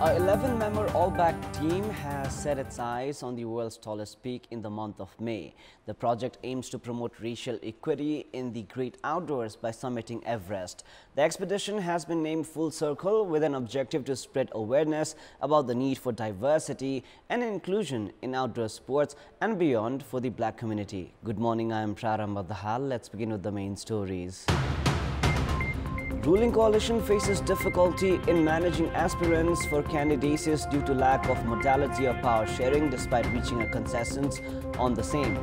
Our 11-member All-Black team has set its eyes on the world's tallest peak in the month of May. The project aims to promote racial equity in the great outdoors by summiting Everest. The expedition has been named Full Circle with an objective to spread awareness about the need for diversity and inclusion in outdoor sports and beyond for the Black community. Good morning, I am Prarambha, Dahal. Let's begin with the main stories. Ruling coalition faces difficulty in managing aspirants for candidacies due to lack of modality of power sharing despite reaching a consensus on the same.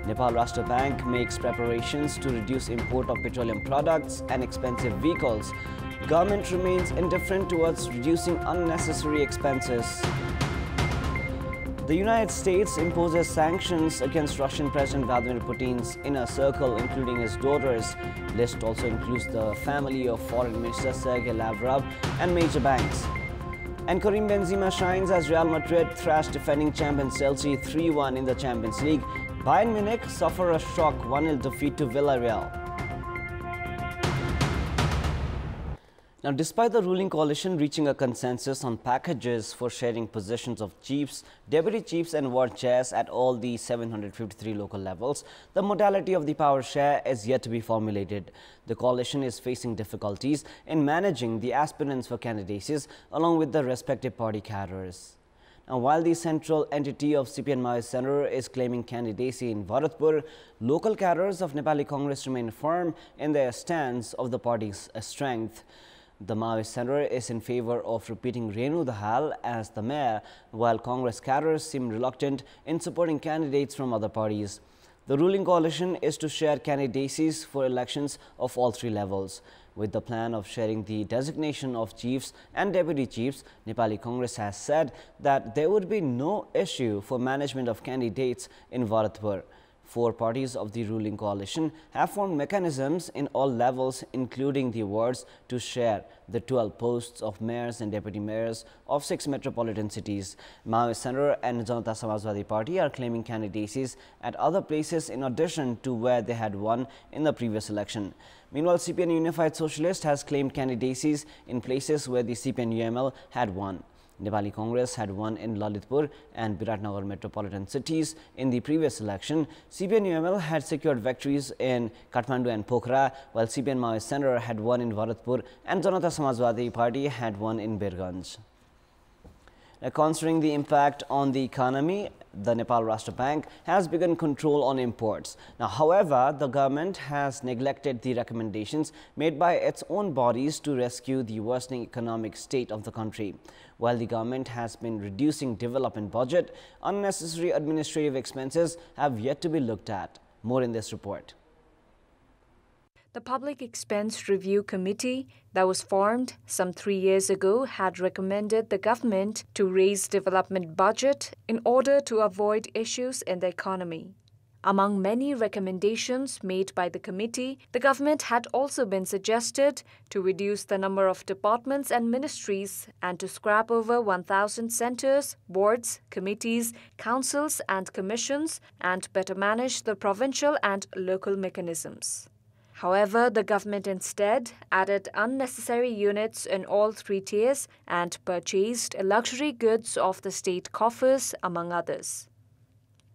Nepal Rashtra Bank makes preparations to reduce import of petroleum products and expensive vehicles. Government remains indifferent towards reducing unnecessary expenses. The United States imposes sanctions against Russian President Vladimir Putin's inner circle, including his daughters. List also includes the family of Foreign Minister Sergei Lavrov and major banks. And Karim Benzema shines as Real Madrid thrashed defending champions Chelsea 3-1 in the Champions League. Bayern Munich suffer a shock 1-0 defeat to Villarreal. Now, despite the ruling coalition reaching a consensus on packages for sharing positions of chiefs, deputy chiefs and ward chairs at all the 753 local levels, the modality of the power share is yet to be formulated. The coalition is facing difficulties in managing the aspirants for candidacies along with the respective party cadres. Now, while the central entity of CPN Maoist Center is claiming candidacy in Bharatpur, local cadres of Nepali Congress remain firm in their stance of the party's strength. The Maoist Center is in favor of repeating Renu Dahal as the mayor, while Congress cadres seem reluctant in supporting candidates from other parties. The ruling coalition is to share candidacies for elections of all three levels. With the plan of sharing the designation of chiefs and deputy chiefs, Nepali Congress has said that there would be no issue for management of candidates in Bharatpur. Four parties of the ruling coalition have formed mechanisms in all levels, including the wards, to share the 12 posts of mayors and deputy mayors of 6 metropolitan cities. Maoist Center and Janata Samajwadi Party are claiming candidacies at other places in addition to where they had won in the previous election. Meanwhile, CPN Unified Socialist has claimed candidacies in places where the CPN-UML had won. Nepali Congress had won in Lalitpur and Biratnagar metropolitan cities in the previous election. CPN-UML had secured victories in Kathmandu and Pokhara, while CPN Maoist Center had won in Bharatpur and Janata Samajwadi Party had won in Birganj. Now, considering the impact on the economy, the Nepal Rashtra Bank has begun control on imports. Now, however, the government has neglected the recommendations made by its own bodies to rescue the worsening economic state of the country. While the government has been reducing development budget, unnecessary administrative expenses have yet to be looked at. More in this report. The Public Expense Review Committee that was formed some 3 years ago had recommended the government to raise development budget in order to avoid issues in the economy. Among many recommendations made by the committee, the government had also been suggested to reduce the number of departments and ministries and to scrap over 1,000 centers, boards, committees, councils and commissions and better manage the provincial and local mechanisms. However, the government instead added unnecessary units in all three tiers and purchased luxury goods of the state coffers, among others.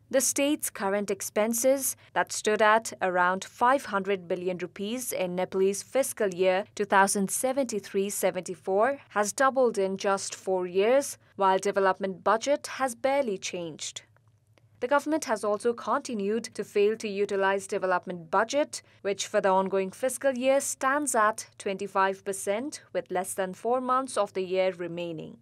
The state's current expenses that stood at around 500 billion rupees in Nepalese fiscal year 2073-74 has doubled in just 4 years, while development budget has barely changed. The government has also continued to fail to utilize development budget, which for the ongoing fiscal year stands at 25% with less than 4 months of the year remaining.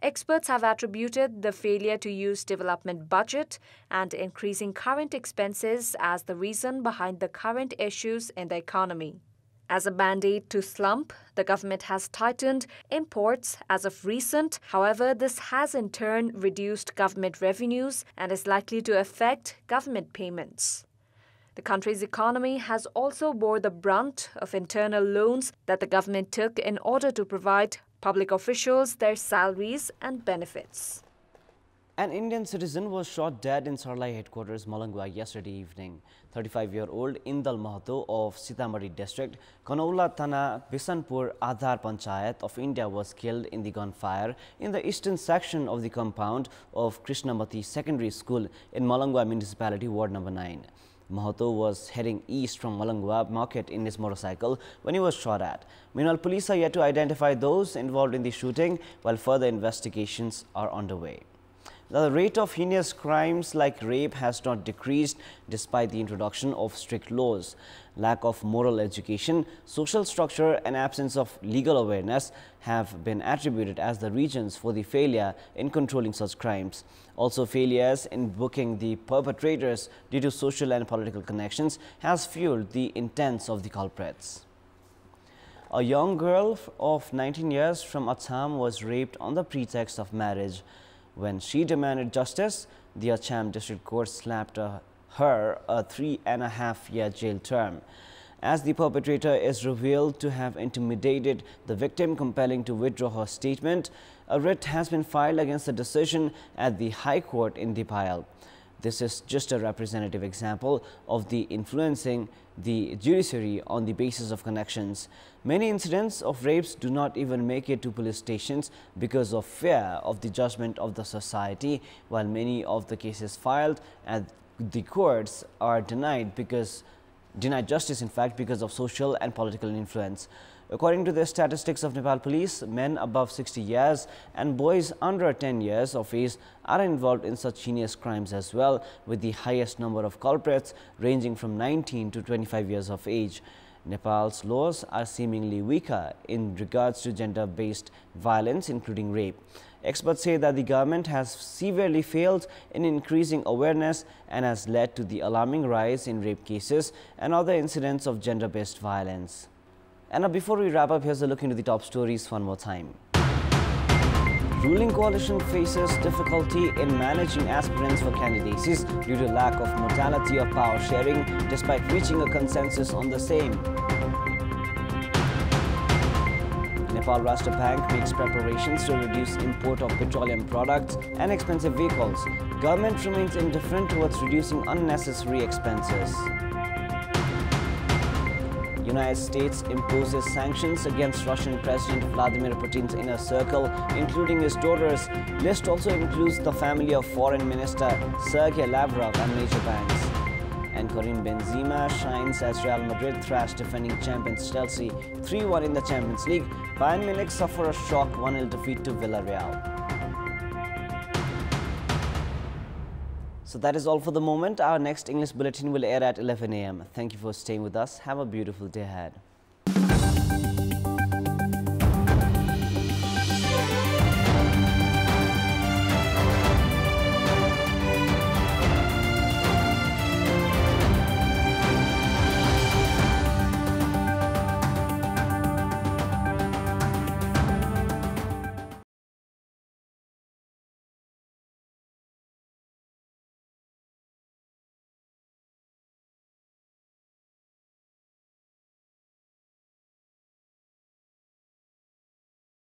Experts have attributed the failure to use development budget and increasing current expenses as the reason behind the current issues in the economy. As a band-aid to slump, the government has tightened imports as of recent. However, this has in turn reduced government revenues and is likely to affect government payments. The country's economy has also bore the brunt of internal loans that the government took in order to provide public officials their salaries and benefits. An Indian citizen was shot dead in Sarlai headquarters, Malangwa, yesterday evening. 35-year-old Indal Mahato of Sitamarhi district, Kanaula Thana, Bisanpur Adhar Panchayat of India was killed in the gunfire in the eastern section of the compound of Krishnamati Secondary School in Malangwa Municipality, Ward number 9. Mahato was heading east from Malangwa market in his motorcycle when he was shot at. Meanwhile, police are yet to identify those involved in the shooting, while further investigations are underway. The rate of heinous crimes like rape has not decreased despite the introduction of strict laws. Lack of moral education, social structure and absence of legal awareness have been attributed as the reasons for the failure in controlling such crimes. Also, failures in booking the perpetrators due to social and political connections has fueled the intents of the culprits. A young girl of 19 years from Assam was raped on the pretext of marriage. When she demanded justice, the Assam District Court slapped her a 3.5-year jail term. As the perpetrator is revealed to have intimidated the victim, compelling to withdraw her statement, a writ has been filed against the decision at the High Court in Dahal. This is just a representative example of the influencing the judiciary on the basis of connections. Many incidents of rapes do not even make it to police stations because of fear of the judgment of the society, while many of the cases filed at the courts are denied justice, in fact, because of social and political influence. According to the statistics of Nepal Police, men above 60 years and boys under 10 years of age are involved in such heinous crimes as well, with the highest number of culprits ranging from 19 to 25 years of age. Nepal's laws are seemingly weaker in regards to gender-based violence, including rape. Experts say that the government has severely failed in increasing awareness and has led to the alarming rise in rape cases and other incidents of gender-based violence. And now, before we wrap up, here's a look into the top stories one more time. Ruling coalition faces difficulty in managing aspirants for candidacies due to lack of modality of power sharing, despite reaching a consensus on the same. Nepal Rashtra Bank makes preparations to reduce import of petroleum products and expensive vehicles. Government remains indifferent towards reducing unnecessary expenses. United States imposes sanctions against Russian President Vladimir Putin's inner circle, including his daughters. List also includes the family of Foreign Minister Sergei Lavrov and major banks. And Karim Benzema shines as Real Madrid thrashed defending champions Chelsea 3-1 in the Champions League. Bayern Munich suffer a shock 1-0 defeat to Villarreal. So that is all for the moment. Our next English bulletin will air at 11 a.m. Thank you for staying with us. Have a beautiful day ahead.